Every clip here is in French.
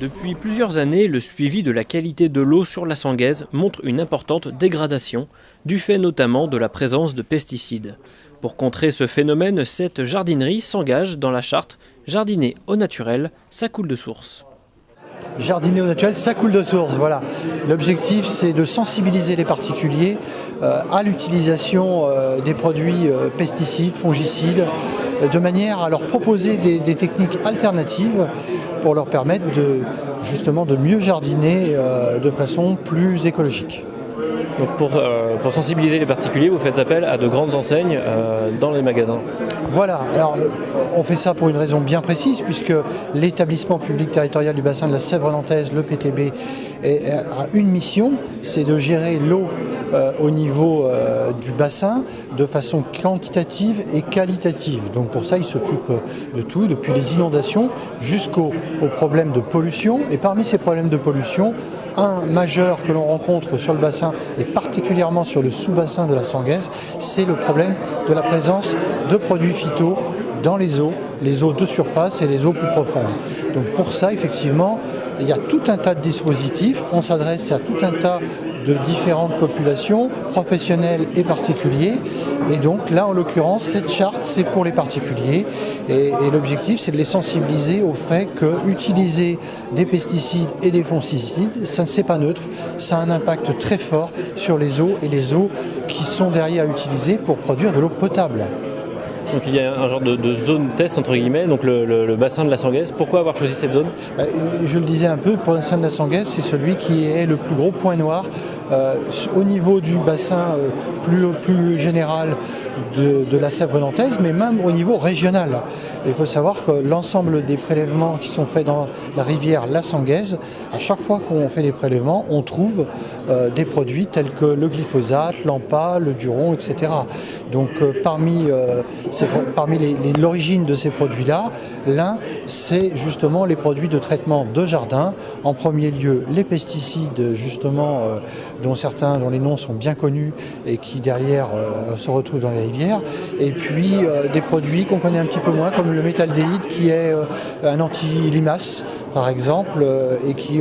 Depuis plusieurs années, le suivi de la qualité de l'eau sur la Sangaise montre une importante dégradation, du fait notamment de la présence de pesticides. Pour contrer ce phénomène, cette jardinerie s'engage dans la charte « Jardiner au naturel, ça coule de source ». Jardiner au naturel, ça coule de source, voilà. L'objectif, c'est de sensibiliser les particuliers à l'utilisation des produits pesticides, fongicides, de manière à leur proposer des techniques alternatives pour leur permettre justement de mieux jardiner de façon plus écologique. Donc pour sensibiliser les particuliers, vous faites appel à de grandes enseignes dans les magasins. Voilà, alors on fait ça pour une raison bien précise, puisque l'établissement public territorial du bassin de la Sèvre nantaise, le PTB, a une mission, c'est de gérer l'eau au niveau du bassin de façon quantitative et qualitative. Donc pour ça, il s'occupe de tout, depuis les inondations jusqu'aux problèmes de pollution. Et parmi ces problèmes de pollution, un majeur que l'on rencontre sur le bassin et particulièrement sur le sous-bassin de la Sangaise, c'est le problème de la présence de produits phyto dans les eaux de surface et les eaux plus profondes. Donc pour ça, effectivement, il y a tout un tas de dispositifs. On s'adresse à tout un tas de différentes populations, professionnelles et particuliers. Et donc là, en l'occurrence, cette charte, c'est pour les particuliers. Et l'objectif, c'est de les sensibiliser au fait que utiliser des pesticides et des fongicides, ça ne c'est pas neutre. Ça a un impact très fort sur les eaux et les eaux qui sont derrière utiliser pour produire de l'eau potable. Donc il y a un genre de zone test entre guillemets, donc le bassin de la Sangaise. Pourquoi avoir choisi cette zone ? Je le disais un peu, pour le bassin de la Sangaise, c'est celui qui est le plus gros point noir au niveau du bassin plus général de la Sèvre nantaise, mais même au niveau régional. Il faut savoir que l'ensemble des prélèvements qui sont faits dans la rivière la Sangaise, à chaque fois qu'on fait des prélèvements, on trouve des produits tels que le glyphosate, l'AMPA, le duron, etc. Donc parmi l'origine de ces produits-là, l'un, c'est justement les produits de traitement de jardin. En premier lieu, les pesticides, justement, dont les noms sont bien connus et qui derrière se retrouvent dans les rivières. Et puis des produits qu'on connaît un petit peu moins, comme le méthaldéhyde, qui est un anti-limace, par exemple, et qui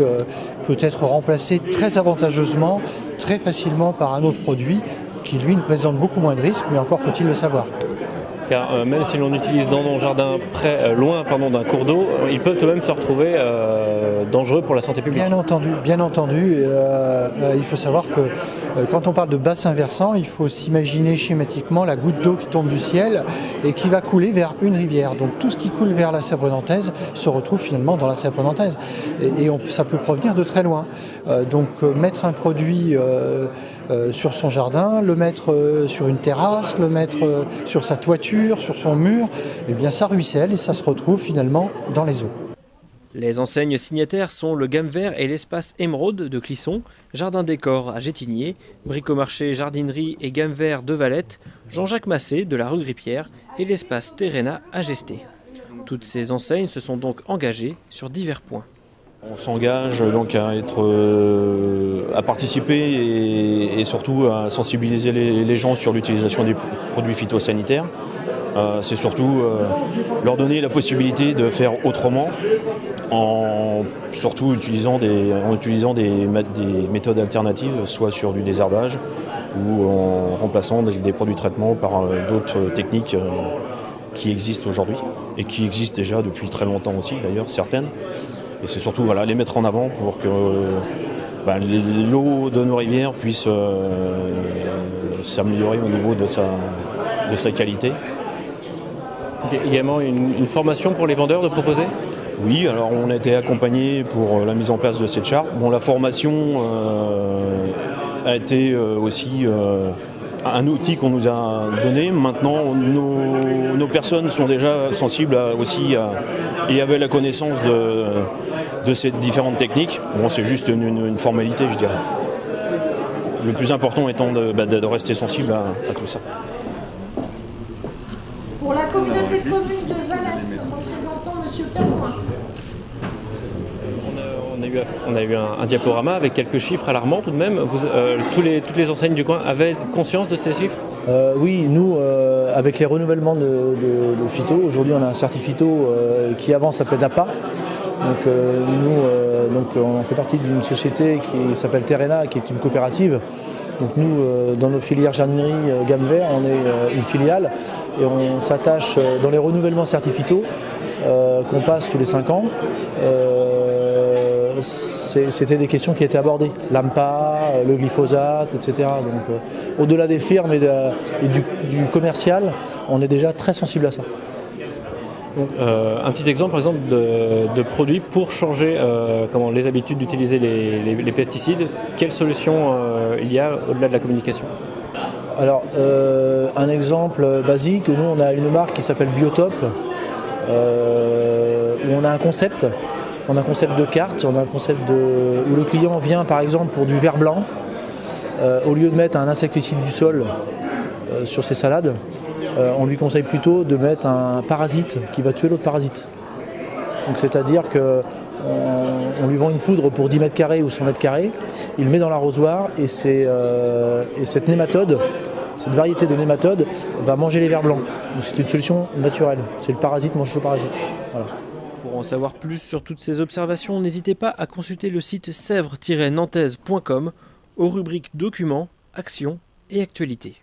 peut être remplacé très avantageusement, très facilement par un autre produit qui, lui, ne présente beaucoup moins de risques, mais encore faut-il le savoir. Car même si l'on utilise dans nos jardins loin d'un cours d'eau, ils peuvent eux-mêmes se retrouver dangereux pour la santé publique. Bien entendu. Il faut savoir que quand on parle de bassin versant, il faut s'imaginer schématiquement la goutte d'eau qui tombe du ciel et qui va couler vers une rivière. Donc tout ce qui coule vers la Sèvre nantaise se retrouve finalement dans la Sèvre nantaise. Ça peut provenir de très loin. Donc mettre un produit sur son jardin, le mettre sur une terrasse, le mettre sur sa toiture, sur son mur, eh bien ça ruisselle et ça se retrouve finalement dans les eaux. Les enseignes signataires sont le Gamme Vert et l'espace Émeraude de Clisson, Jardin Décor à Gétigné, Bricomarché Jardinerie et Gamme Vert de Valette, Jean-Jacques Massé de la rue Grippière et l'espace Terrena à Gesté. Toutes ces enseignes se sont donc engagées sur divers points. On s'engage donc à participer et surtout à sensibiliser les gens sur l'utilisation des produits phytosanitaires. C'est surtout leur donner la possibilité de faire autrement, surtout en utilisant des méthodes alternatives, soit sur du désherbage ou en remplaçant des produits de traitement par d'autres techniques qui existent aujourd'hui et qui existent déjà depuis très longtemps aussi d'ailleurs, certaines. Et c'est surtout les mettre en avant pour que l'eau de nos rivières puisse s'améliorer au niveau de sa qualité. Il y a également une formation pour les vendeurs de proposer ? Oui, alors on a été accompagné pour la mise en place de cette charte. Bon, la formation a été aussi un outil qu'on nous a donné. Maintenant, nos personnes sont déjà sensibles et avaient la connaissance de ces différentes techniques. Bon, c'est juste une formalité, je dirais. Le plus important étant de rester sensible à tout ça. Pour la communauté de communes de Valette, représentant M. Perroin. On a eu un diaporama avec quelques chiffres alarmants tout de même. Toutes les enseignes du coin avaient conscience de ces chiffres ? Oui, nous, avec les renouvellements de phyto, aujourd'hui on a un certificat qui avant s'appelait DAPA. Donc nous, on fait partie d'une société qui s'appelle Terrena, qui est une coopérative. Donc nous, dans nos filières jardinerie gamme vert, on est une filiale et on s'attache dans les renouvellements certificaux qu'on passe tous les 5 ans. C'était des questions qui étaient abordées, l'AMPA, le glyphosate, etc. Donc au-delà des firmes et du commercial, on est déjà très sensible à ça. Donc, un petit exemple par exemple de produits pour changer les habitudes d'utiliser les pesticides. Quelles solutions il y a au-delà de la communication? Alors un exemple basique, nous on a une marque qui s'appelle Biotop, où on a un concept. On a un concept de carte, on a un concept où le client vient par exemple pour du vert blanc, au lieu de mettre un insecticide du sol sur ses salades, on lui conseille plutôt de mettre un parasite qui va tuer l'autre parasite. Donc c'est-à-dire qu'on lui vend une poudre pour 10 mètres carrés ou 100 mètres carrés, il le met dans l'arrosoir et cette nématode, cette variété de nématode va manger les vers blancs. Donc c'est une solution naturelle, c'est le parasite mange le parasite. Voilà. Pour en savoir plus sur toutes ces observations, n'hésitez pas à consulter le site sèvres-nantaise.com aux rubriques documents, actions et actualités.